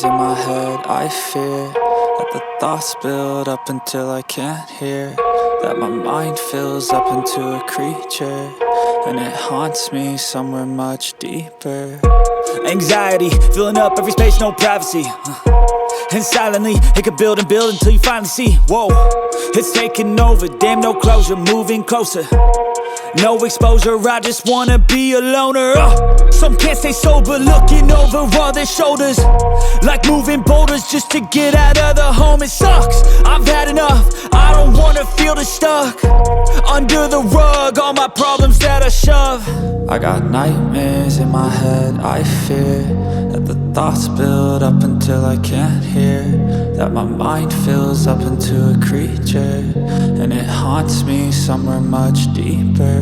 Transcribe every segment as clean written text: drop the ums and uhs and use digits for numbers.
nightmares in my head, I fear that the thoughts build up until I can't hear, that my mind fills up into a creature, and it haunts me somewhere much deeper. Anxiety, filling up every space, no privacy. And silently, it could build and build until you finally see, whoa, it's taking over, damn, no closure, moving closer. No exposure, I just wanna be a loner. Some can't stay sober, looking over all their shoulders, like moving boulders just to get out of the home. It sucks, I've had enough, I don't wanna feel the stuck under the rug, all my problems that I shove. I got nightmares in my head, I fear that the thoughts build up until I can't hear, that my mind fills up into a creature, and it haunts me somewhere much deeper.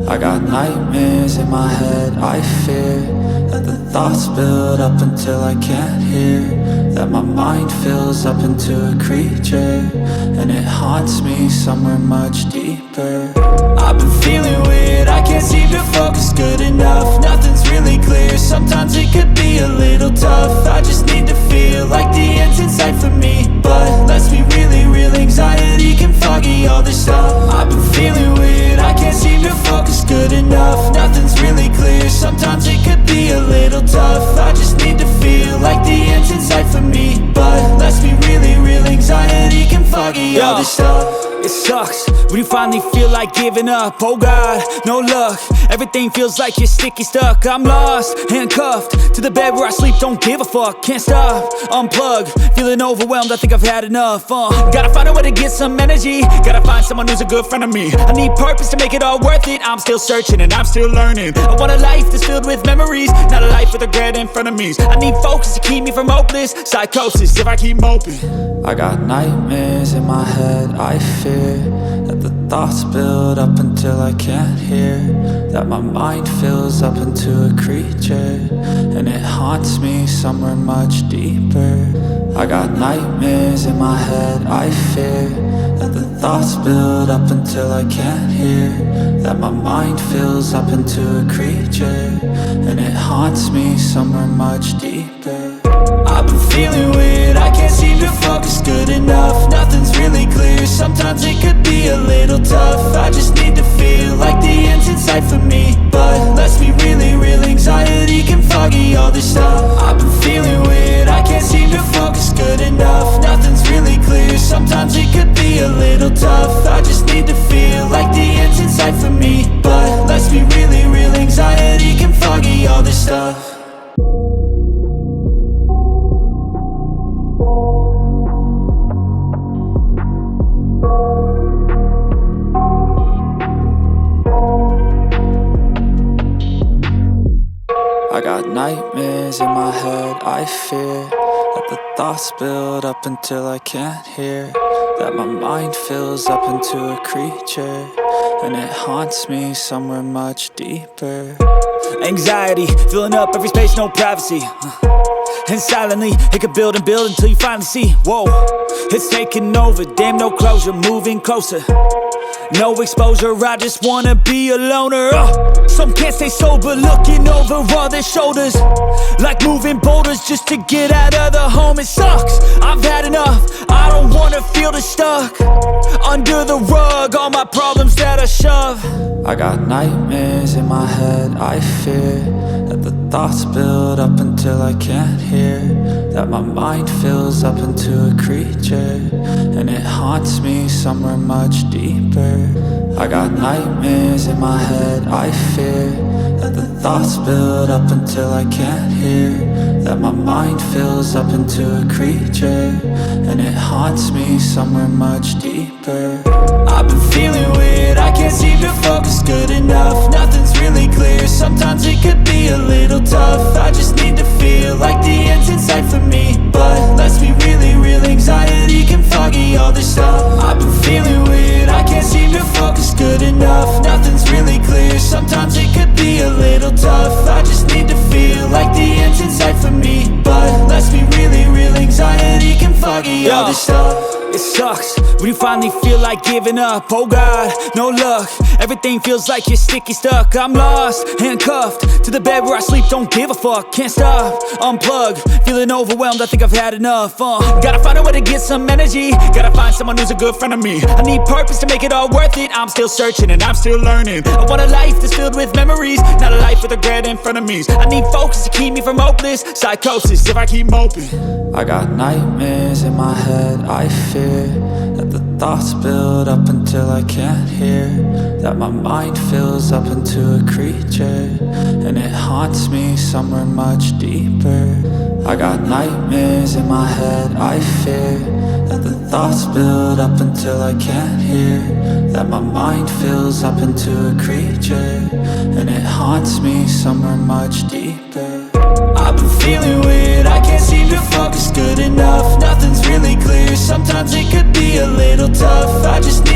I got nightmares in my head, I fear that the thoughts build up until I can't hear, that my mind fills up into a creature, and it haunts me somewhere much deeper. I've been feeling weird, I can't seem to focus good enough, nothing's really clear, sometimes it could be a little tough. I just need to feel like the end's in sight for me, but let's be really real, anxiety can foggy all this stuff. I've been feeling weird, I can't seem to focus good enough, nothing's really clear, sometimes it could be a little tough. I just need to feel like the end's in sight for me, but let's be really real, anxiety can foggy all this stuff. It sucks when you finally feel like giving up. Oh God, no luck, everything feels like you're sticky stuck. I'm lost, handcuffed to the bed where I sleep, don't give a fuck. Can't stop, unplug, feeling overwhelmed, I think I've had enough. Gotta find a way to get some energy, gotta find someone who's a good friend of me. I need purpose to make it all worth it, I'm still searching and I'm still learning. I want a life that's filled with memories, not a life with regret in front of me. I need focus to keep me from hopeless psychosis if I keep moping. I got nightmares in my head, I fear that the thoughts build up until I can't hear, that my mind fills up into a creature, and it haunts me somewhere much deeper. I got nightmares in my head, I fear that the thoughts build up until I can't hear, that my mind fills up into a creature, and it haunts me somewhere much deeper. I've been feeling weird, I can't seem to focus good enough, nothing's really clear, sometimes it could be a little tough. I just need to feel like the end's in sight for me, but let's be really real, anxiety can foggy all this stuff. I've been feeling weird, I can't seem to focus good enough, nothing's really clear, sometimes it could be a little tough. I just need to feel like the end's in sight for me, but let's be really real, anxiety can foggy all this stuff. I got nightmares in my head, I fear that the thoughts build up until I can't hear, that my mind fills up into a creature, and it haunts me somewhere much deeper. Anxiety, filling up every space, no privacy. And silently, it could build and build until you finally see, whoa, it's taking over, damn, no closure, moving closer. No exposure, I just wanna be a loner. Some can't stay sober, looking over all their shoulders, like moving boulders just to get out of the home. It sucks, I've had enough, I don't wanna feel the stuck under the rug, all my problems that I shove. I got nightmares in my head, I fear that the thoughts build up until I can't hear, that my mind fills up into a creature, and it haunts me somewhere much deeper. I got nightmares in my head, I fear that the thoughts build up until I can't hear, that my mind fills up into a creature, and it haunts me somewhere much deeper. I've been feeling weird, I can't seem to focus good enough, nothing's really clear, sometimes it could be a little tough. I just need to feel like the end's in sight for me, but let's be really real, anxiety can foggy all this stuff. I've been feeling weird, I can't seem to focus good enough, nothing's really clear, sometimes it could be a little tough. I just need to feel like the end's in sight for me, but let's be really real, anxiety can foggy all this stuff. It sucks when you finally feel like giving up. Oh God, no luck. Everything feels like you're sticky stuck. I'm lost, handcuffed to the bed where I sleep. Don't give a fuck, can't stop. Unplug, feeling overwhelmed. I think I've had enough. Gotta find a way to get some energy. Gotta find someone who's a good friend of me. I need purpose to make it all worth it. I'm still searching and I'm still learning. I want a life that's filled with memories, not a life with regret and frenemies. I need focus to keep me from hopeless psychosis if I keep moping. I got nightmares in my head. I fear that the thoughts build up until I can't hear, that my mind fills up into a creature, and it haunts me somewhere much deeper. I got nightmares in my head. I fear that the thoughts build up until I can't hear, that my mind fills up into a creature, and it haunts me somewhere much deeper. I've been feeling weird, I can't seem to focus good enough. Nothing's really clear, sometimes it could be a little tough. I just need